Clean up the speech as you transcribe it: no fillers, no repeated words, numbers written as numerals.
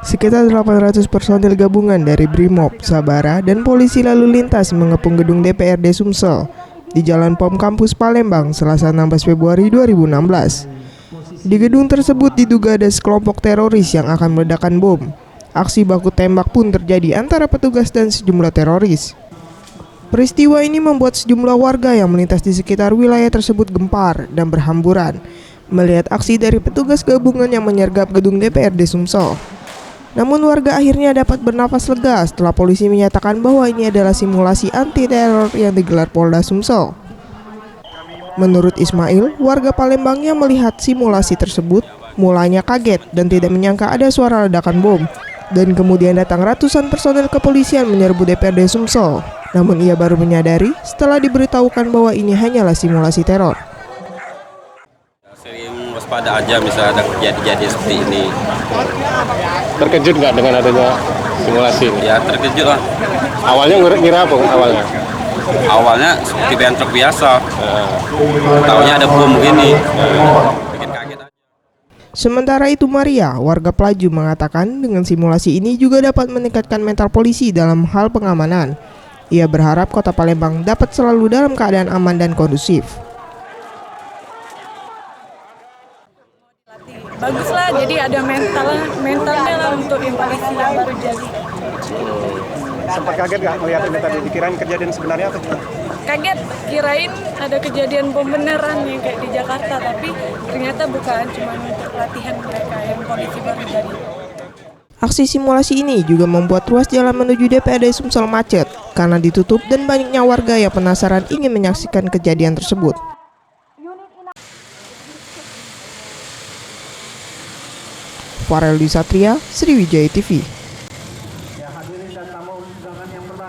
Sekitar 800 personil gabungan dari Brimob, Sabara, dan polisi lalu lintas mengepung gedung DPRD Sumsel di Jalan POM Kampus Palembang, Selasa 16 Februari 2016. Di gedung tersebut diduga ada sekelompok teroris yang akan meledakkan bom. Aksi baku tembak pun terjadi antara petugas dan sejumlah teroris. Peristiwa ini membuat sejumlah warga yang melintas di sekitar wilayah tersebut gempar dan berhamburan melihat aksi dari petugas gabungan yang menyergap gedung DPRD Sumsel. Namun warga akhirnya dapat bernafas lega setelah polisi menyatakan bahwa ini adalah simulasi anti-teror yang digelar Polda Sumsel. Menurut Ismail, warga Palembang yang melihat simulasi tersebut mulanya kaget dan tidak menyangka ada suara ledakan bom. Dan kemudian datang ratusan personel kepolisian menyerbu DPRD Sumsel. Namun ia baru menyadari setelah diberitahukan bahwa ini hanyalah simulasi teror. Sering waspada aja misalnya ada kejadian seperti ini. Terkejut nggak dengan adanya simulasi ini? Ya terkejut lah. Awalnya ngira apa awalnya? Awalnya seperti bentrok biasa. Taunya ada bom begini. Bikin kaget aja. Sementara itu Maria, warga Pelaju mengatakan dengan simulasi ini juga dapat meningkatkan mental polisi dalam hal pengamanan. Ia berharap kota Palembang dapat selalu dalam keadaan aman dan kondusif. Baguslah, jadi ada mentalnya lah untuk yang polisi yang baru jadi. Sempat kaget nggak melihat ini tadi? Dikirain kejadian sebenarnya apa? Kaget, kirain ada kejadian bom beneran yang kayak di Jakarta, tapi ternyata bukan, cuma untuk latihan mereka yang polisi baru jadi. Aksi simulasi ini juga membuat ruas jalan menuju DPRD Sumsel macet karena ditutup dan banyaknya warga yang penasaran ingin menyaksikan kejadian tersebut. Farel Disatria, Sriwijaya TV.